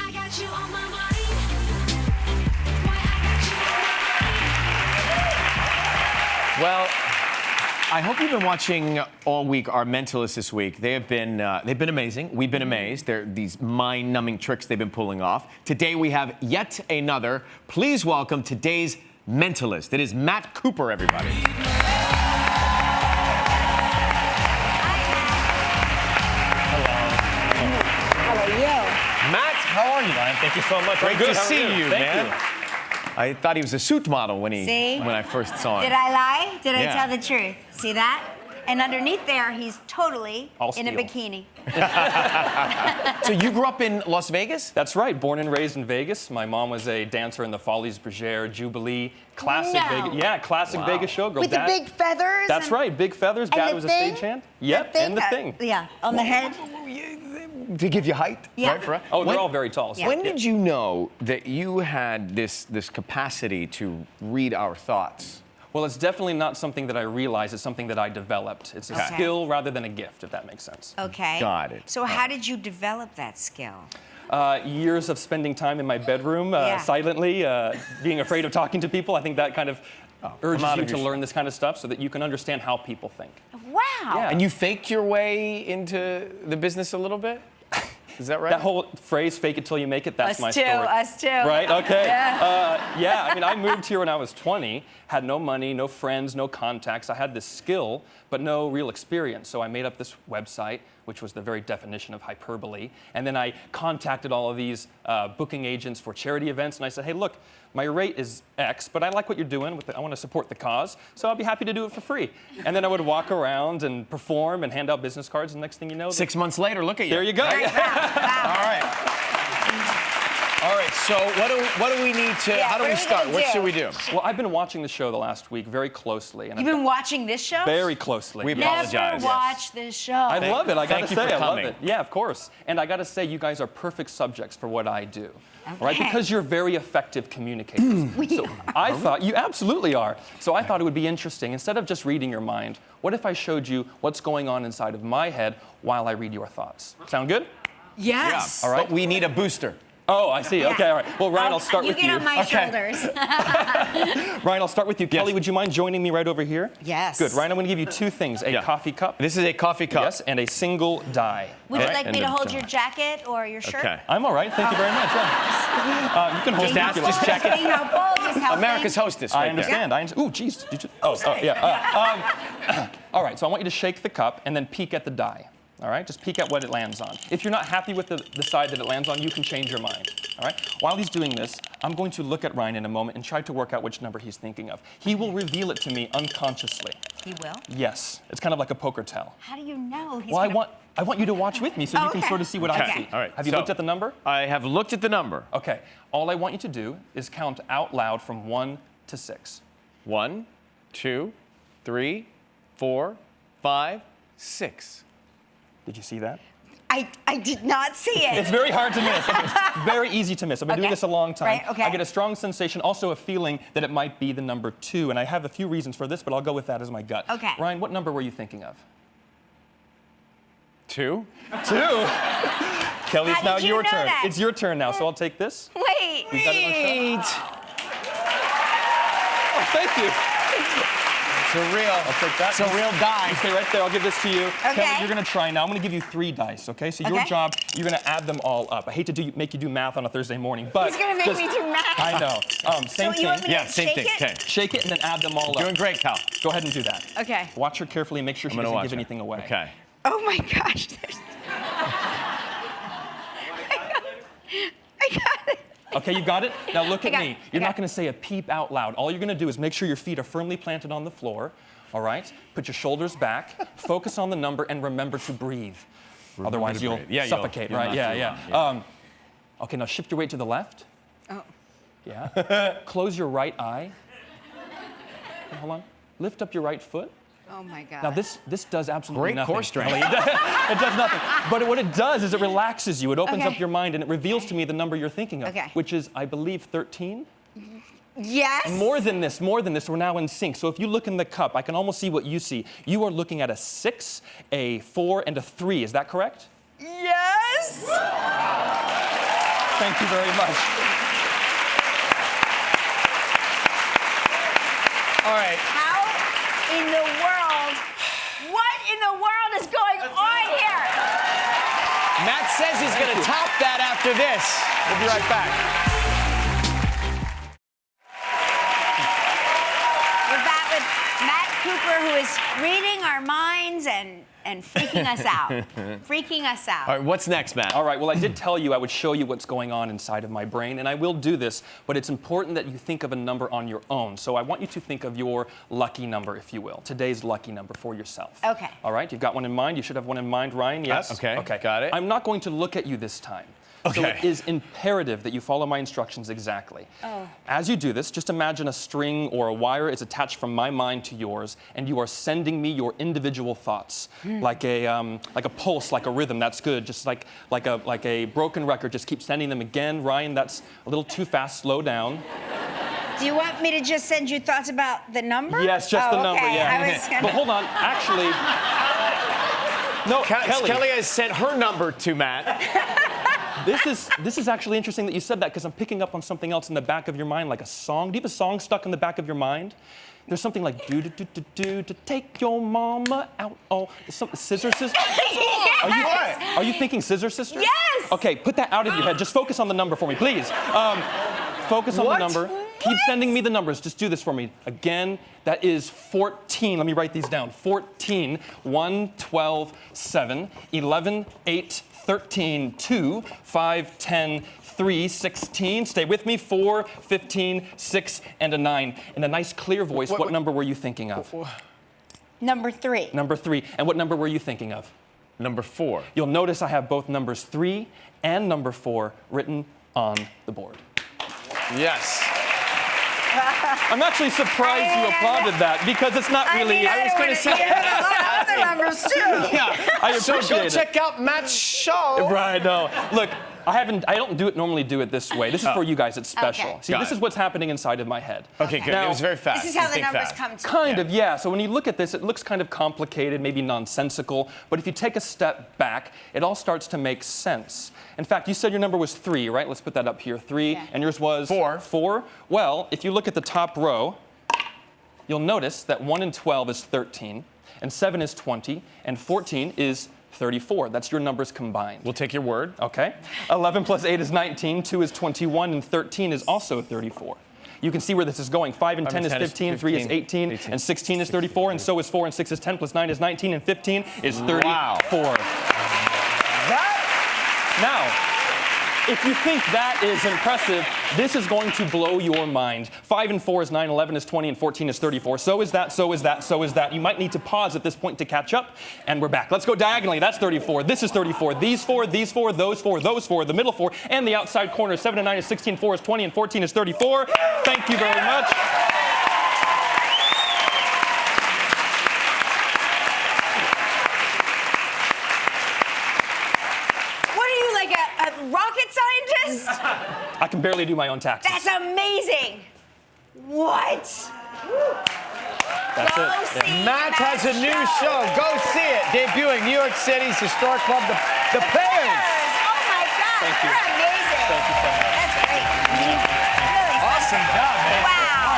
I got you on my mind. Boy, I got you on my mind. Well, I hope you've been watching all week our Mentalists this week. They've been amazing. We've been amazed. They're these mind-numbing tricks they've been pulling off. Today we have yet another. Please welcome today's Mentalist. It is Matt Cooper, everybody. Matt, how are you? Ryan, thank you so much. Great to see you, Thank man. you. I thought he was a suit model when See? I first saw him. Did I lie? Did Yeah. I tell the truth? See that? And underneath there, he's totally All in a steel. bikini. So you grew up in Las Vegas? That's right. Born and raised in Vegas. My mom was a dancer in the Folies Bergère, Jubilee, classic No. Vegas. Yeah, classic Vegas showgirl. With the big feathers? That's right. Big feathers. And Dad the was a thing? stagehand. Yep, and the thing. Yeah, on the head. To give you height? Yeah. Right, for- Oh, they're When- all very tall. So When did you know that you had this capacity to read our thoughts? Well, it's definitely not something that I realized. It's something that I developed. It's a Okay. skill rather than a gift, if that makes sense. Okay. Got it. So how did you develop that skill? Years of spending time in my bedroom, Yeah. silently, being afraid of talking to people. I think that kind of urges out you of to your learn this kind of stuff so that you can understand how people think. Wow. Yeah. And you faked your way into the business a little bit? Is that right? That whole phrase, fake it till you make it, that's my Us too, story. us too. Right, okay. Yeah. I mean, I moved here when I was 20, had no money, no friends, no contacts. I had this skill, but no real experience. So I made up this website, which was the very definition of hyperbole. And then I contacted all of these booking agents for charity events, and I said, hey, look, my rate is X, but I like what you're doing. I want to support the cause, so I'll be happy to do it for free. And then I would walk around and perform and hand out business cards, and next thing you know... 6 months later, look at you. There you go. Wow. All right. All right, so what do we need to, Yeah, how do what we are we start? gonna What do? should we do? Well, I've been watching the show the last week very closely. And You've been watching this show? very closely. We yes. apologize. Never Yes. watched this show. I love it. I gotta Thank you say, for I love coming. it. Yeah, of course. And I gotta say, you guys are perfect subjects for what I do. Right? Okay. Because you're very effective communicators. So I thought you absolutely are. So I thought it would be interesting. Instead of just reading your mind, what if I showed you what's going on inside of my head while I read your thoughts? Sound good? Yes. All right. But we need a booster. Oh, I see. Yeah. Okay, all right. Well, Ryan, I'll start with You you. get on my shoulders. Ryan, I'll start with you. Kelly, would you mind joining me right over here? Yes. Good. Ryan, I'm gonna give you two things: a Yeah. coffee cup. This is a coffee cup. Yes, and a single die. Would you Okay. like And me to the hold die. your jacket or your shirt? Okay. I'm all right. Thank you very much. Yeah. You can hold Being it if you ask- just like. check it. Being helpful, just helping. America's hostess right I understand. Ooh, geez. Did you? Oh, sorry. yeah. All right. So I want you to shake the cup and then peek at the die. All right. Just peek at what it lands on. If you're not happy with the side that it lands on, you can change your mind. All right. While he's doing this, I'm going to look at Ryan in a moment and try to work out which number he's thinking of. He will reveal it to me unconsciously. He will? Yes. It's kind of like a poker tell. How do you know? He's Well, gonna... I want you to watch with me so you can Okay. sort of see what I Okay. see. All right. Have you So- looked at the number? I have looked at the number. Okay. All I want you to do is count out loud from 1 to 6. 1, 2, 3, 4, 5, 6. Did you see that? I did not see it. It's very hard to miss. It's very easy to miss. I've been doing Okay. this a long time. Right, okay. I get a strong sensation, also a feeling that it might be the number 2, and I have a few reasons for this, but I'll go with that as my gut. Okay. Ryan, what number were you thinking of? 2. 2. Kelly, it's How now did you your know turn. that? It's your turn now, so I'll take this. Wait. You got it on shot? Oh, thank you. It's a real, I'll take that. it's a real die. You stay right there. I'll give this to you. Okay. Kelly, you're going to try now. I'm going to give you 3 dice, okay? So your Okay. job, you're going to add them all up. I hate to make you do math on a Thursday morning, but... He's gonna make me do math. I know. Same So you want thing. me Yeah, to same shake thing. it? Okay. Shake it and then add them all up. Doing great, pal. Go ahead and do that. Okay. Watch her carefully and make sure she I'm gonna doesn't watch give her. anything away. Okay. Oh my gosh. I got it. Okay, you got it? Now look at got me. it. You're I not got going to say a peep out loud. All you're going to do is make sure your feet are firmly planted on the floor. All right? Put your shoulders back. Focus on the number and remember to breathe. Otherwise, to you'll breathe. Yeah, you'll- suffocate, you'll right? not Yeah, do yeah. well, Okay, now shift your weight to the left. Oh. Yeah. Close your right eye. Hold on. Lift up your right foot. Oh my God. Now this does absolutely Great nothing. core strength. Ellie. It does nothing. But what it does is it relaxes you. It opens Okay. up your mind and it reveals to me the number you're thinking of, Okay. which is, I believe, 13. Yes. More than this, we're now in sync. So if you look in the cup, I can almost see what you see. You are looking at a 6, a 4, and a 3. Is that correct? Yes. Thank you very much. All right. How in the world, what in the world is going on here? Matt says he's going to top that after this. We'll be right back. We're back with Matt Cooper, who is reading our minds and freaking us out. Freaking us out. All right, what's next, Matt? All right, well, I did tell you I would show you what's going on inside of my brain, and I will do this, but it's important that you think of a number on your own. So I want you to think of your lucky number, if you will, today's lucky number for yourself. Okay. All right, you've got one in mind. You should have one in mind, Ryan, yes? Okay, Okay, got it. I'm not going to look at you this time. So Okay. it is imperative that you follow my instructions exactly. Oh. As you do this, just imagine a string or a wire is attached from my mind to yours, and you are sending me your individual thoughts, like a pulse, like a rhythm. That's good. Just like a broken record. Just keep sending them again. Ryan, that's a little too fast. Slow down. Do you want me to just send you thoughts about the number? Yes, just the number. Okay. Yeah. I was gonna... But hold on. Actually, no, Kelly. Kelly has sent her number to Matt. This is actually interesting that you said that because I'm picking up on something else in the back of your mind, like a song. Do you have a song stuck in the back of your mind? There's something like do do do do do to take your mama out. Oh, scissor sister. Yes. Are you thinking scissor sister? Yes. Okay, put that out of your head. Just focus on the number for me, please. Focus on What? the number. Keep sending me the numbers. Just do this for me. Again, that is 14. Let me write these down. 14, 1, 12, 7, 11, 8, 13, 2, 5, 10, 3, 16. Stay with me. 4, 15, 6, and a 9. In a nice clear voice, what number were you thinking of? Number 3. Number 3. And what number were you thinking of? Number 4. You'll notice I have both numbers 3 and number 4 written on the board. Yes. I'm actually surprised you applauded that because it's not really. I was gonna say- You have a lot of other numbers too. Yeah. I So appreciate go it. check out Matt's show. Right, no. Look, I don't normally do it this way. This is for you guys. It's special. Okay. See, Got this it. is what's happening inside of my head. Okay, good. Now, It was very fast. This is how You the think numbers fast. come to Kind of, yeah. So when you look at this, it looks kind of complicated, maybe nonsensical. But if you take a step back, it all starts to make sense. In fact, you said your number was 3, right? Let's put that up here. 3, Yeah. and yours was 4. 4. Well, if you look at the top row, you'll notice that 1 and 12 is 13, and 7 is 20, and 14 is 34. That's your numbers combined. We'll take your word. Okay. 11 plus 8 is 19, 2 is 21, and 13 is also 34. You can see where this is going. 5 and 10 is 15, 3 is 18, and 16 is 34, and so is 4 and 6 is 10, plus 9 is 19, and 15 is 34. Wow. Now, if you think that is impressive, this is going to blow your mind. 5 and 4 is 9, 11 is 20, and 14 is 34. So is that, so is that, so is that. You might need to pause at this point to catch up, and we're back. Let's go diagonally. That's 34. This is 34. These 4, those 4, those 4, the middle 4, and the outside corner. 7 and 9 is 16, 4 is 20, and 14 is 34. Thank you very much. What are you, like a rocket scientist? I can barely do my own taxes. That's amazing. What? That's Go it. see Matt has a new Matt's show. Go see it. Debuting New York City's historic club, The Players. Oh my God. Thank you. You're amazing. Thank you so much. That's great. Really Awesome job, man. Wow.